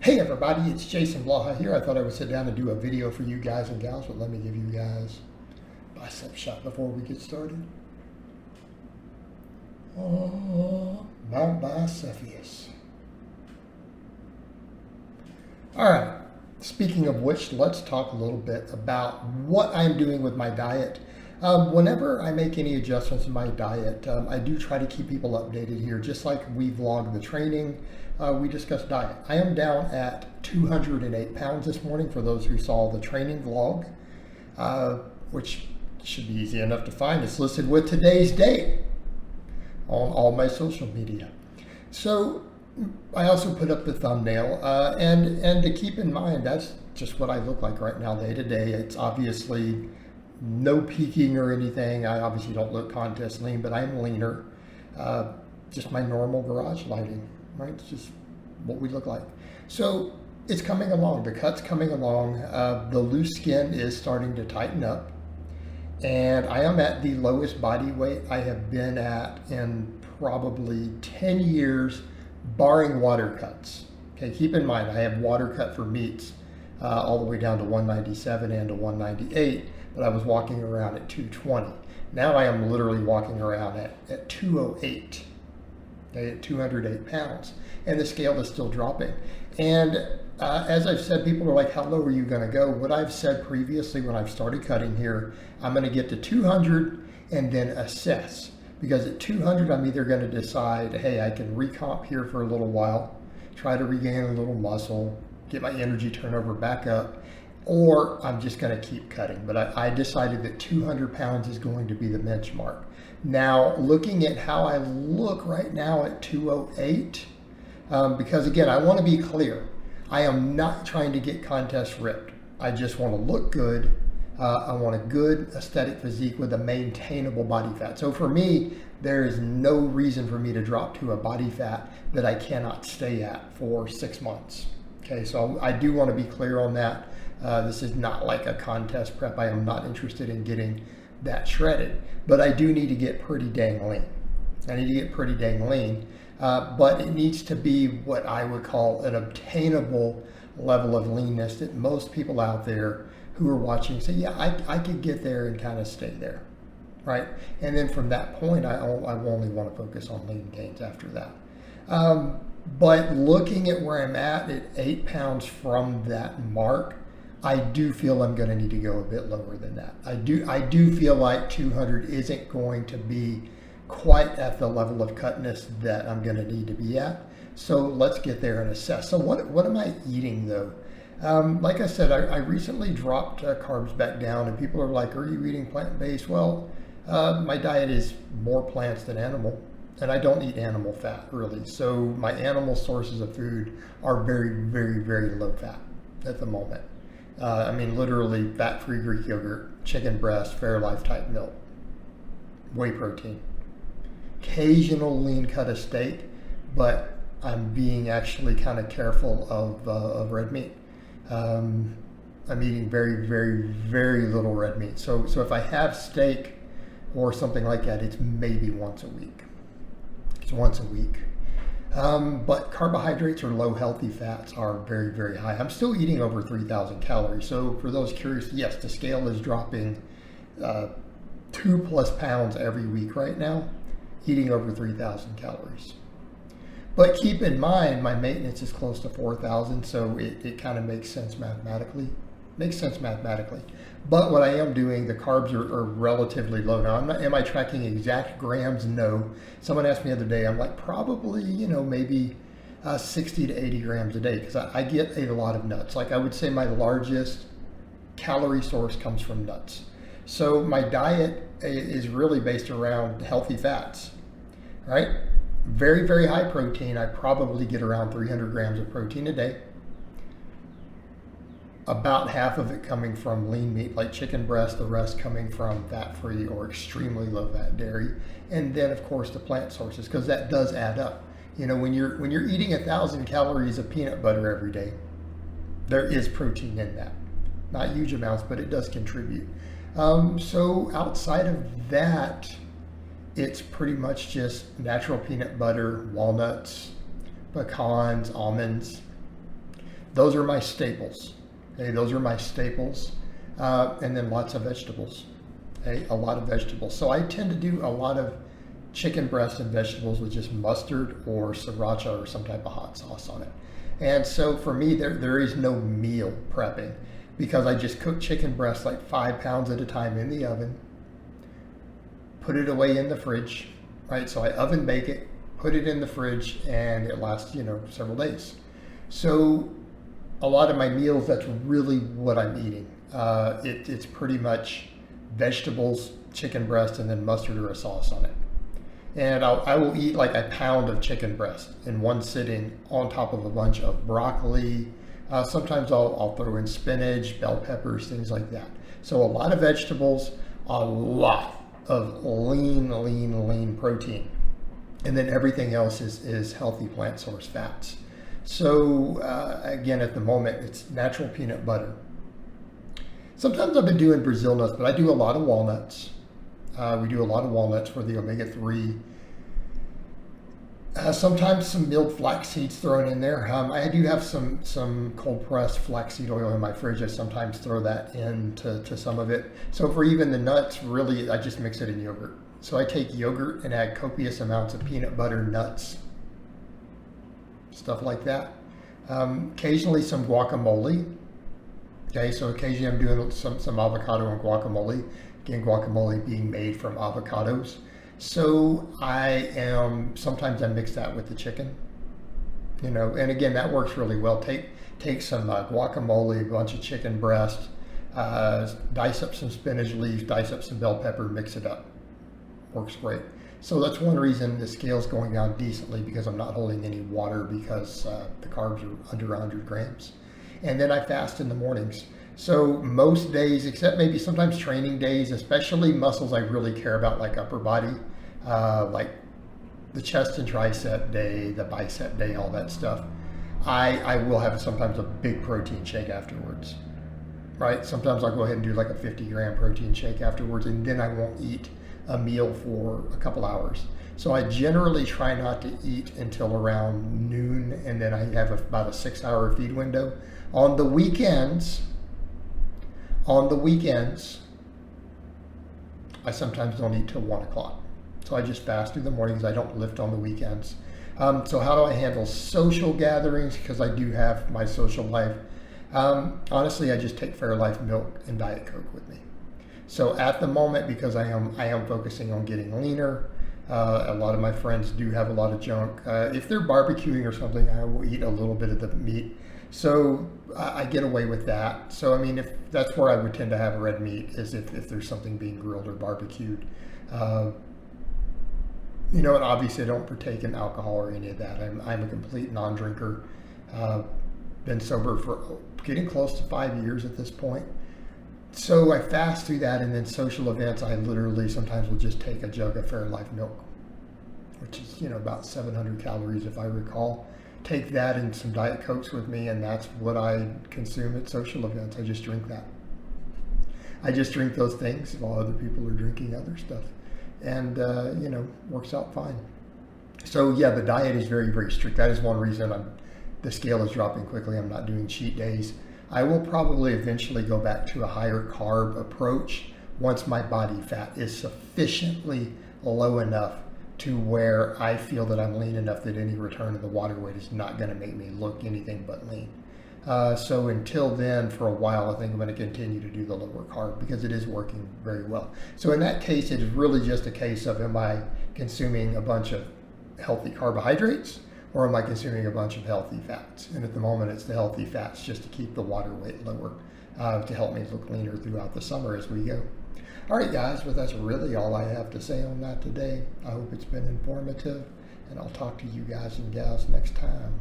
Hey everybody, it's Jason Blaha here. I thought I would sit down and do a video for you guys and gals, but let me give you guys a bicep shot before we get started. Oh, Mount Bicephalus. Alright, speaking of which, let's talk a little bit about what I'm doing with my diet. Whenever I make any adjustments in my diet, I do try to keep people updated here. Just like we vlog the training, we discuss diet. I am down at 208 pounds this morning for those who saw the training vlog, which should be easy enough to find. It's listed with today's date on all my social media. So I also put up the thumbnail, and to keep in mind, that's just what I look like right now day to day. It's obviously no peaking or anything. I obviously don't look contest lean, but I'm leaner. Just my normal garage lighting, right? It's just what we look like. So it's coming along. The cut's coming along. The loose skin is starting to tighten up. And I am at the lowest body weight I have been at in probably 10 years, barring water cuts. Okay, keep in mind, I have water cut for meets all the way down to 197 and to 198. But I was walking around at 220. Now I am literally walking around at 208, okay, at 208 pounds. And the scale is still dropping. And as I've said, people are like, how low are you going to go? What I've said previously when I've started cutting here, I'm going to get to 200 and then assess. Because at 200, I'm either going to decide, hey, I can recomp here for a little while, try to regain a little muscle, get my energy turnover back up, or I'm just going to keep cutting. But I decided that 200 pounds is going to be the benchmark. Now, looking at how I look right now at 208, because again, I want to be clear. I am not trying to get contest ripped. I just want to look good. I want a good aesthetic physique with a maintainable body fat. So for me, there is no reason for me to drop to a body fat that I cannot stay at for 6 months. Okay, so I do want to be clear on that. This is not like a contest prep. I am not interested in getting that shredded, but I do need to get pretty dang lean. I need to get pretty dang lean, but it needs to be what I would call an obtainable level of leanness that most people out there who are watching say, yeah, I could get there and kind of stay there, right? And then from that point, I only want to focus on lean gains after that. But looking at where I'm at 8 pounds from that mark, I do feel I'm going to need to go a bit lower than that. I do feel like 200 isn't going to be quite at the level of cutness that I'm going to need to be at. So let's get there and assess. So what am I eating though? Like I said, I recently dropped carbs back down, and people are like, are you eating plant-based? Well, my diet is more plants than animal, and I don't eat animal fat really. So my animal sources of food are very, very, very low fat at the moment. I mean, literally fat-free Greek yogurt, chicken breast, Fairlife type milk, whey protein, occasional lean cut of steak, but I'm being actually kind of careful of red meat. I'm eating very, very, very little red meat. So if I have steak or something like that, it's maybe once a week. It's once a week. But carbohydrates or low healthy fats are very, very high. I'm still eating over 3,000 calories. So for those curious, yes, the scale is dropping 2+ pounds every week right now, eating over 3,000 calories. But keep in mind, my maintenance is close to 4,000, so it kind of makes sense mathematically. But what I am doing, the carbs are relatively low. Now, am I tracking exact grams? No. Someone asked me the other day, I'm like, probably, maybe 60 to 80 grams a day, because I get a lot of nuts. Like I would say my largest calorie source comes from nuts. So my diet is really based around healthy fats, right? Very, very high protein. I probably get around 300 grams of protein a day. About half of it coming from lean meat like chicken breast, the rest coming from fat-free or extremely low-fat dairy, and then of course the plant sources, because that does add up. When you're eating 1,000 calories of peanut butter every day, there is protein in that. Not huge amounts, but it does contribute. So outside of that, it's pretty much just natural peanut butter, walnuts, pecans, almonds. Those are my staples. Okay, those are my staples. And then lots of vegetables. Okay, a lot of vegetables. So I tend to do a lot of chicken breast and vegetables with just mustard or sriracha or some type of hot sauce on it. And so for me, there is no meal prepping, because I just cook chicken breast like 5 pounds at a time in the oven, put it away in the fridge, right? So I oven bake it, put it in the fridge, and it lasts, several days. So a lot of my meals, that's really what I'm eating. It's pretty much vegetables, chicken breast, and then mustard or a sauce on it. And I will eat like a pound of chicken breast in one sitting on top of a bunch of broccoli. Sometimes I'll throw in spinach, bell peppers, things like that. So a lot of vegetables, a lot of lean protein. And then everything else is healthy plant source fats. So again, at the moment, it's natural peanut butter. Sometimes I've been doing Brazil nuts, but I do a lot of walnuts. We do a lot of walnuts for the omega-3. Sometimes some milled flax seeds thrown in there. I do have some cold pressed flaxseed oil in my fridge. I sometimes throw that into some of it. So for even the nuts, really, I just mix it in yogurt. So I take yogurt and add copious amounts of peanut butter, nuts, stuff like that. Occasionally some guacamole. Okay, so occasionally I'm doing some avocado and guacamole. Again, guacamole being made from avocados. So sometimes I mix that with the chicken, and again, that works really well. Take some guacamole, a bunch of chicken breast, dice up some spinach leaves, dice up some bell pepper, mix it up. Works great. So that's one reason the scale's going down decently, because I'm not holding any water, because the carbs are under 100 grams. And then I fast in the mornings. So most days, except maybe sometimes training days, especially muscles I really care about, like upper body, like the chest and tricep day, the bicep day, all that stuff, I will have sometimes a big protein shake afterwards, right? Sometimes I'll go ahead and do like a 50-gram protein shake afterwards, and then I won't eat a meal for a couple hours. So I generally try not to eat until around noon, and then I have about a 6-hour feed window. On the weekends, I sometimes don't eat till 1 o'clock. So I just fast through the mornings. I don't lift on the weekends. So how do I handle social gatherings? Because I do have my social life. Honestly, I just take Fairlife milk and Diet Coke with me. So at the moment, because I am focusing on getting leaner, a lot of my friends do have a lot of junk. If they're barbecuing or something, I will eat a little bit of the meat. So I get away with that. So I mean, if that's where I would tend to have red meat, is if there's something being grilled or barbecued. And obviously I don't partake in alcohol or any of that. I'm a complete non-drinker. Been sober for getting close to 5 years at this point. So I fast through that, and then social events, I literally sometimes will just take a jug of Fairlife milk, which is about 700 calories if I recall. Take that and some Diet Cokes with me, and that's what I consume at social events. I just drink that. I just drink those things while other people are drinking other stuff, and works out fine. So yeah, the diet is very, very strict. That is one reason the scale is dropping quickly. I'm not doing cheat days. I will probably eventually go back to a higher carb approach once my body fat is sufficiently low enough to where I feel that I'm lean enough that any return of the water weight is not going to make me look anything but lean. So until then, for a while, I think I'm going to continue to do the lower carb, because it is working very well. So in that case, it is really just a case of, am I consuming a bunch of healthy carbohydrates, or am I consuming a bunch of healthy fats? And at the moment, it's the healthy fats, just to keep the water weight lower, to help me look leaner throughout the summer as we go. All right, guys, well, that's really all I have to say on that today. I hope it's been informative, and I'll talk to you guys and gals next time.